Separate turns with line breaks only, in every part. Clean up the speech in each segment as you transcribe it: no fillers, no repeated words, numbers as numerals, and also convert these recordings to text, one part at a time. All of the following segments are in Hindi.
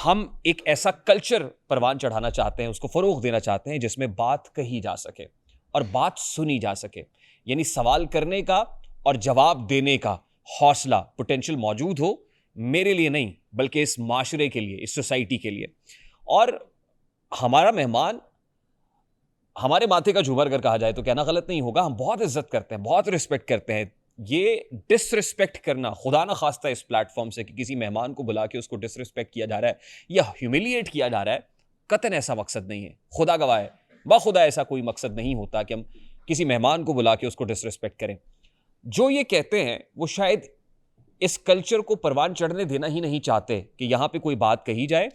हम एक ऐसा कल्चर परवान चढ़ाना चाहते हैं, उसको फरोग देना चाहते हैं जिसमें बात कही जा सके और बात सुनी जा सके, यानी सवाल करने का और जवाब देने का हौसला, पोटेंशियल मौजूद हो, मेरे लिए नहीं बल्कि इस माशरे के लिए, इस सोसाइटी के लिए। और हमारा मेहमान हमारे माथे का झूमर अगर कहा जाए तो कहना गलत नहीं होगा। हम बहुत इज्जत करते हैं, बहुत रिस्पेक्ट करते हैं। ये डिसरिस्पेक्ट करना, खुदा ना खास्ता इस प्लेटफॉर्म से कि किसी मेहमान को बुला के उसको डिसरिस्पेक्ट किया जा रहा है या ह्यूमिलिएट किया जा रहा है, कतन ऐसा मकसद नहीं है। खुदा गवाह है, बाखुदा ऐसा कोई मकसद नहीं होता कि हम किसी मेहमान को बुला के उसको डिसरिस्पेक्ट करें। जो ये कहते हैं वो शायद इस कल्चर को परवान चढ़ने देना ही नहीं चाहते कि यहां पे कोई बात कही जाए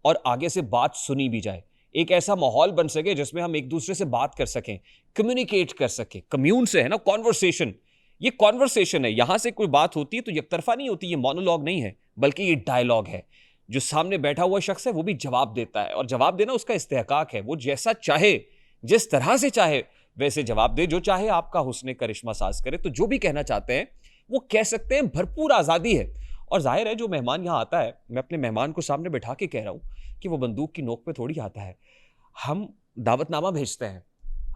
और आगे से बात सुनी भी जाए। एक ऐसा माहौल बन सके जिसमें हम एक दूसरे से बात कर सकें, कम्युनिकेट कर सकें। कम्यून से है ना, कॉन्वर्सेशन, ये कॉन्वर्सेशन है। यहां से कोई बात होती है तो एकतरफा नहीं होती, ये मोनोलॉग नहीं है बल्कि ये डायलॉग है। जो सामने बैठा हुआ शख्स है वो भी जवाब देता है और जवाब देना उसका इस्तेहकाक है। वो जैसा चाहे, जिस तरह से चाहे वैसे जवाब दे, जो चाहे आपका हुस्ने करिश्मा साज करे। तो जो भी कहना चाहते हैं वो कह सकते हैं, भरपूर आज़ादी है। और जाहिर है जो मेहमान यहाँ आता है, मैं अपने मेहमान को सामने बैठा के कह रहा हूँ कि वो बंदूक की नोक पे थोड़ी आता है। हम दावतनामा भेजते हैं,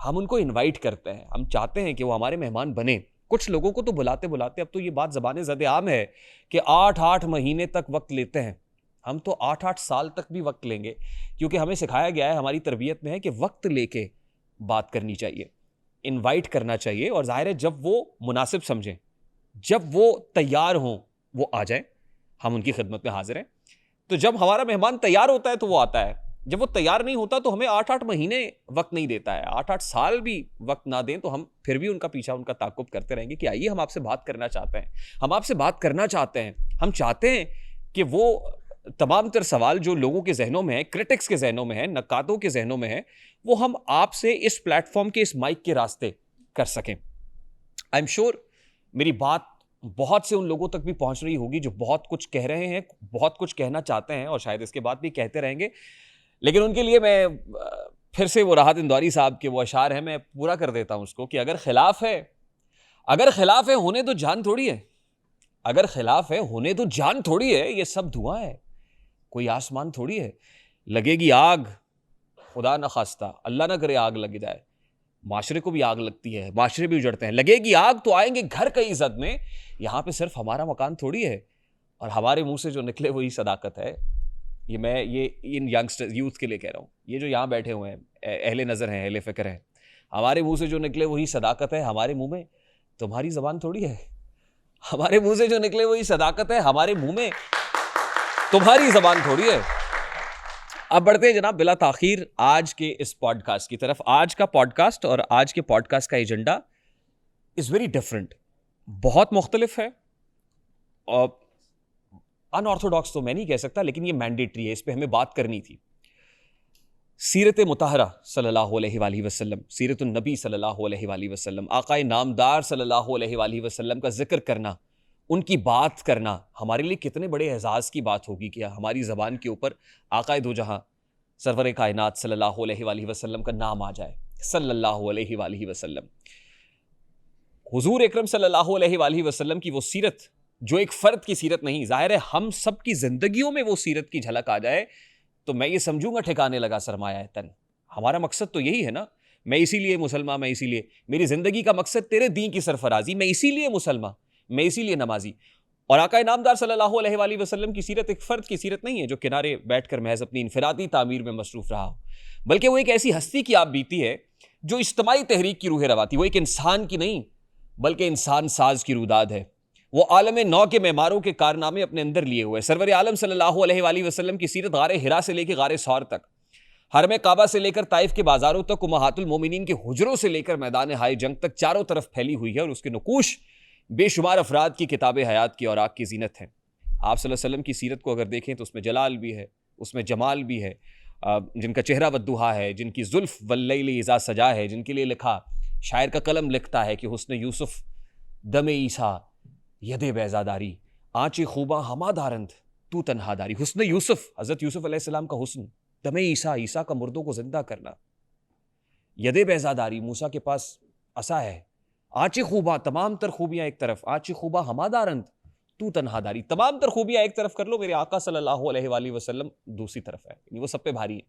हम उनको इनवाइट करते हैं, हम चाहते हैं कि वो हमारे मेहमान बने। कुछ लोगों को तो बुलाते बुलाते अब तो ये बात ज़बाने ज़द आम है कि 8-8 महीने तक वक्त लेते हैं। हम तो 8-8 साल तक भी वक्त लेंगे, क्योंकि हमें सिखाया गया है, हमारी तरबियत में है कि वक्त लेके बात करनी चाहिए, इनवाइट करना चाहिए। और जाहिर है जब वो मुनासिब समझें, जब वो तैयार हों, वो आ जाए, हम उनकी खिदमत में हाजिर हैं। तो जब हमारा मेहमान तैयार होता है तो वो आता है, जब वो तैयार नहीं होता तो हमें 8-8 महीने वक्त नहीं देता है। 8-8 साल भी वक्त ना दें तो हम फिर भी उनका पीछा, उनका ताक़ुब करते रहेंगे कि आइए हम आपसे बात करना चाहते हैं, हम आपसे बात करना चाहते हैं। हम चाहते हैं कि वो तमाम तर सवाल जो लोगों के जहनों में है, क्रिटिक्स के जहनों में है, नकादों के जहनों में है, वो हम आपसे इस प्लेटफॉर्म के, इस माइक के रास्ते कर सकें। आई एम श्योर मेरी बात बहुत से उन लोगों तक भी पहुंच रही होगी जो बहुत कुछ कह रहे हैं, बहुत कुछ कहना चाहते हैं और शायद इसके बाद भी कहते रहेंगे। लेकिन उनके लिए मैं फिर से वो राहत इंदौरी साहब के वो अशार हैं, मैं पूरा कर देता हूं उसको कि अगर खिलाफ है, अगर खिलाफ है होने तो जान थोड़ी है, अगर खिलाफ है होने तो जान थोड़ी है, ये सब धुआं है, कोई आसमान थोड़ी है। लगेगी आग, खुदा ना खास्ता, अल्लाह ना करे आग लग जाए, माशरे को भी आग लगती है, माशरे भी उजड़ते हैं। लगेगी आग तो आएंगे घर कई जद में, यहाँ पे सिर्फ हमारा मकान थोड़ी है। और हमारे मुंह से जो निकले वही सदाकत है। ये इन यंगस्टर यूथ के लिए कह रहा हूँ, ये जो यहाँ बैठे हुए हैं, अहले नज़र हैं, अहले फ़िक्र हैं, हमारे मुंह से जो निकले वही सदाकत है। हमारे मुंह में तुम्हारी ज़बान थोड़ी है, हमारे मुंह से जो निकले वही सदाकत है, हमारे मुंह में तुम्हारी ज़बान थोड़ी है। अब बढ़ते हैं जनाब बिला ताखीर आज के इस पॉडकास्ट की तरफ। आज का पॉडकास्ट और आज के पॉडकास्ट का एजेंडा इज़ वेरी डिफरेंट, बहुत मुख्तलिफ है। और अनऑर्थोडॉक्स तो मैं नहीं कह सकता, लेकिन ये मैंडेटरी है, इस पे हमें बात करनी थी। सीरत मुताहरा सल्लल्लाहु अलैहि वसल्लम, सीरतुन नबी सल्लल्लाहु अलैहि वसल्लम, आकाए नामदार सल्लल्लाहु अलैहि वसल्लम का जिक्र करना, उनकी बात करना हमारे लिए कितने बड़े एजाज़ की बात होगी कि हमारी ज़बान के ऊपर आकाए दो जहां सरवर कायनात सल्लल्लाहु अलैहि वसल्लम का नाम आ जाए, सल्लल्लाहु अलैहि वसल्लम। हुजूर अकरम सल्लल्लाहु अलैहि वसल्लम की वो सीरत जो एक फ़र्द की सीरत नहीं, ज़ाहिर है हम सब की ज़िंदगियों में वो सीरत की झलक आ जाए तो मैं ये समझूंगा ठिकाने लगा सरमाया तन। हमारा मकसद तो यही है ना, मैं इसीलिए मुसलमान, मैं इसीलिए, मेरी ज़िंदगी का मकसद तेरे दीन की सरफराजी, मैं इसीलिए मुसलमान, मैं इसीलिए नमाजी। और आका नामदार सल्लल्लाहु अलैहि वसल्लम की सीरत एक फ़र्द की सीरत नहीं है जो किनारे बैठकर महज अपनी इनफरादी तामीर में मसरूफ़ रहा हो, बल्कि वो एक ऐसी हस्ती की आप बीती है जो इज्तिमाई तहरीक की रूह रवाती, वो एक इंसान की नहीं बल्कि इंसान साज की रूदाद है। वो आलम नौ के मेमारों के कारनामे अपने अंदर लिए हुए। सरवर आलम सल्लल्लाहु अलैहि वसल्लम की सीरत गारे हिरा से लेकर गारे सौर तक, हरम काबा से लेकर ताइफ के बाजारों तक, उम्महातुल मोमिनीन के हुजरों से लेकर मैदान हाय जंग तक चारों तरफ फैली हुई है। और उसके नकूश बेशुमार अफराद की किताब हयात की और आग की जीनत है। आप सल्लल्लाहु अलैहि वसल्लम की सीरत को अगर देखें तो उसमें जलाल भी है, उसमें जमाल भी है, जिनका चेहरा वद्दुहा है, जिनकी जुल्फ वल्लैल इज़ा सजा है, जिनके लिए लिखा, शायर का कलम लिखता है कि हुस्न यूसुफ दमे ईसा यदे बैज़ादारी, आँची खूबा हमादारंद तू तन्हादारी। हुस्न यूसुफ, हज़रत यूसुफ अलैहिस्सलाम का हुस्न, दमे ईसा, ईसा का मुर्दों को जिंदा करना, यदे बैज़ादारी, मूसा के पास असा है, आँची खूबा, तमाम तर खूबियाँ एक तरफ, आँची खूबा हमादारंद तू तन्हादारी, तमाम तर खूबियां एक तरफ कर लो, मेरे आका सल्लल्लाहु अलैहि वसल्लम दूसरी तरफ है, वो सब पे भारी है।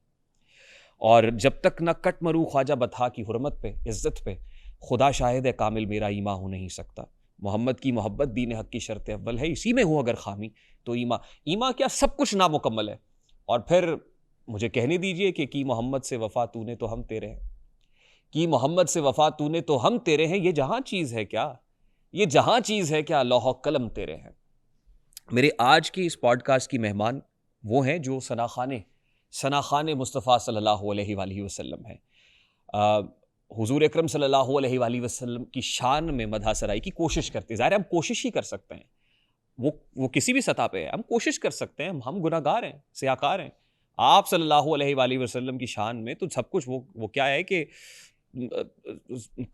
और जब तक न कट मरू ख्वाजा बथा की हुर्मत पे, इज्जत पे, खुदा शाहिद है कामिल मेरा ईमा हो नहीं सकता। मोहम्मद की मोहब्बत दीन हक की शर्त अव्वल है, इसी में हो अगर खामी तो ईमा क्या सब कुछ नामुकम्मल है। और फिर मुझे कहने दीजिए कि मोहम्मद से वफा तूने तो हम तेरे हैं, कि मोहम्मद से वफा तूने तो हम तेरे हैं, ये जहां चीज़ है क्या, ये जहां चीज़ है क्या, लौह कलम तेरे हैं। मेरे आज की इस पॉडकास्ट की मेहमान वो हैं जो सनाखाने मुस्तफ़ा सल्लल्लाहु अलैहि वसल्लम है। हुजूर अकरम सल्लल्लाहु अलैहि वसल्लम की शान में मदह सराई की कोशिश करते हैं। ज़ाहिर है हम कोशिश ही कर सकते हैं, वो किसी भी सतह पे है, हम कोशिश कर सकते हैं, हम गुनाहगार हैं, सियाकार हैं। आप सल्लल्लाहु अलैहि वसल्लम की शान में तो सब कुछ वो क्या है कि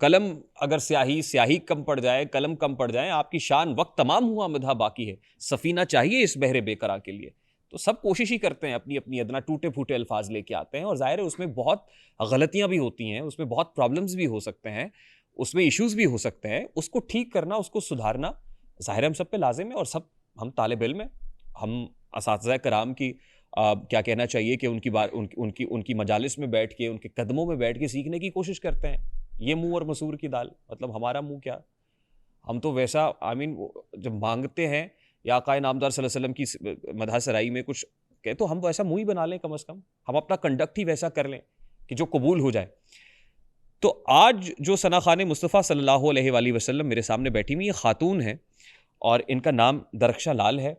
कलम अगर स्याही कम पड़ जाए, कलम कम पड़ जाए, आपकी शान वक्त तमाम हुआ मदह बाकी है, सफ़ीना चाहिए इस बहरे बेकरार के लिए। तो सब कोशिश ही करते हैं, अपनी अपनी अदना टूटे फूटे अल्फाज लेके आते हैं, और ज़ाहिर है उसमें बहुत गलतियां भी होती हैं, उसमें बहुत प्रॉब्लम्स भी हो सकते हैं, उसमें इश्यूज़ भी हो सकते हैं। उसको ठीक करना, उसको सुधारना ज़ाहिर हम सब पे लाजिम है। और सब हम तालिब इल्म हैं, हम असातिज़ा कराम की क्या कहना चाहिए कि उनकी मजालिस में बैठ के, उनके कदमों में बैठ के सीखने की कोशिश करते हैं। ये मुँह और मसूर की दाल, मतलब हमारा मुँह क्या, हम तो वैसा जब मांगते हैं या आक़ाए नामदार सल्लल्लाहु अलैहि वसल्लम की मदह सराई में कुछ कहे तो हम वैसा मुँह ही बना लें, कम अज़ कम हम अपना कंडक्ट ही वैसा कर लें कि जो कबूल हो जाए। तो आज जो सनाखाने मुस्तफ़ा सल्लल्लाहु अलैहि वसल्लम मेरे सामने बैठी हुई, ये खातून है और इनका नाम दरख्शा लाल है।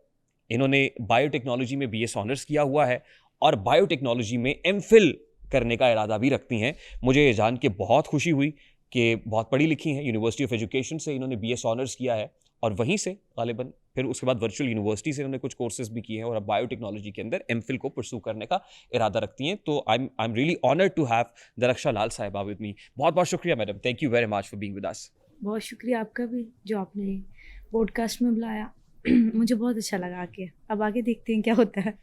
इन्होंने बायोटेक्नोलॉजी में BS ऑनर्स किया हुआ है और बायोटेक्नोलॉजी में MPhil करने का इरादा भी रखती हैं। मुझे ये जान के बहुत खुशी हुई कि बहुत पढ़ी लिखी हैं, यूनिवर्सिटी ऑफ एजुकेशन से इन्होंने BS ऑनर्स किया है और वहीं से गालिबन फिर उसके बाद वर्चुअल यूनिवर्सिटी से इन्होंने कुछ कोर्सेज भी किए हैं और अब बायोटेक्नोलॉजी के अंदर MPhil को परस्यू करने का इरादा रखती हैं। तो I am really honoured to have Darakhsha Lal Sahiba with me. बहुत बहुत शुक्रिया madam, thank you very much for being with us.
बहुत शुक्रिया आपका भी जो आपने पॉडकास्ट में बुलाया। मुझे बहुत अच्छा लगा कि अब आगे देखते हैं क्या होता है।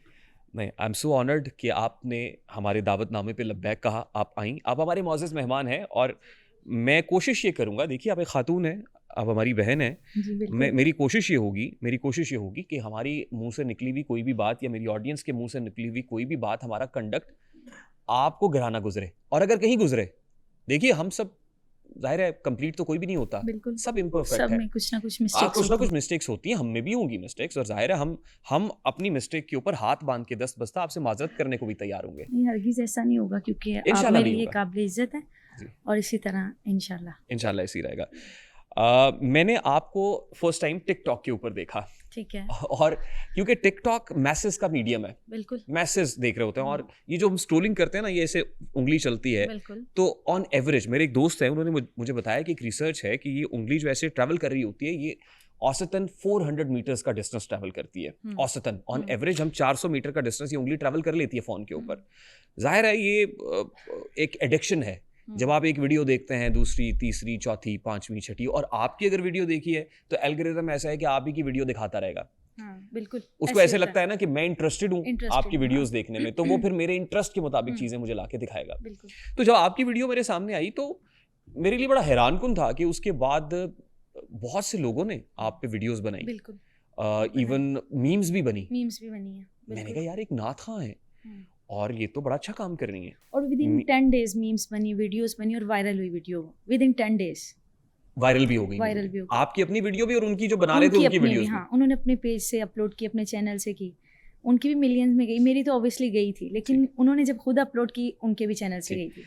नहीं, आई एम सो ऑनर्ड कि आपने हमारे दावतनामे पे लब्बैक कहा, आप आईं, आप हमारे मौजूद मेहमान हैं। और मैं कोशिश ये करूँगा, देखिए आप एक खातून हैं, आप हमारी बहन हैं, मेरी कोशिश ये होगी कि हमारी मुंह से निकली हुई कोई भी बात या मेरी ऑडियंस के मुंह से निकली हुई कोई भी बात, हमारा कंडक्ट आपको गिरा ना गुजरे। और अगर कहीं गुजरे, देखिए हम सब जाहिर है कंप्लीट तो कोई भी नहीं होता, सब इम्परफेक्ट है,
सब में कुछ ना कुछ
मिस्टेक्स होती हैं, हम में भी होंगी मिस्टेक्स। और जाहिर है हम अपनी मिस्टेक के ऊपर हाथ बांध के दस्त बस्ता आपसे माजरत करने को भी तैयार होंगे।
नहीं, हरगिज़ ऐसा नहीं होगा, क्योंकि आप मेरे लिए काबिल इज्जत है और इसी तरह इंशाल्लाह
ऐसी रहेगा। मैंने आपको फर्स्ट टाइम टिकटॉक के ऊपर देखा,
ठीक है,
और क्योंकि टिकटॉक मैसेज का मीडियम है,
बिल्कुल
मैसेज देख रहे होते हैं, और ये जो हम स्क्रोलिंग करते हैं ना, ये ऐसे उंगली चलती है, तो ऑन एवरेज मेरे एक दोस्त है, उन्होंने मुझे बताया कि एक रिसर्च है कि ये उंगली जो ऐसे ट्रैवल कर रही होती है, ये औसतन 400 मीटर्स का डिस्टेंस ट्रैवल करती है। औसतन ऑन एवरेज हम 400 मीटर का डिस्टेंस ये उंगली ट्रैवल कर लेती है फ़ोन के ऊपर। जाहिर है ये एक एडिक्शन है। जब आप एक वीडियो देखते हैं, दूसरी, तीसरी, चौथी, पांचवी, छठी, और आपकी अगर वीडियो देखी है तो एल्गोरिथम ऐसा है कि आप ही की वीडियो दिखाता रहेगा।
बिल्कुल,
उसको ऐसे लगता है ना कि मैं इंटरेस्टेड हूँ आपकी वीडियोस देखने में, तो वो फिर मेरे इंटरेस्ट के मुताबिक चीजें मुझे लाके दिखाएगा। तो जब आपकी वीडियो मेरे सामने आई तो मेरे लिए बड़ा हैरानकुन था कि उसके बाद बहुत से लोगों ने आप पे वीडियोस बनाई, इवन मीम्स भी बनी है। मैंने कहा यार एक नाथ खां है और ये तो बड़ा अच्छा काम कर रही है।
और विद इन 10 डेज मीम्स बनी, वीडियोस बनी और वायरल हुई video with in 10 days
viral भी हो गई। आपकी अपनी वीडियो भी और उनकी जो बना रहे थे उनकी वीडियोस भी।
हाँ, उन्होंने अपने पेज से अपलोड की, अपने चैनल से की, उनकी भी मिलियंस में गई। मेरी तो ऑब्वियसली गई थी, लेकिन उन्होंने जब खुद अपलोड की उनके भी चैनल से गई थी।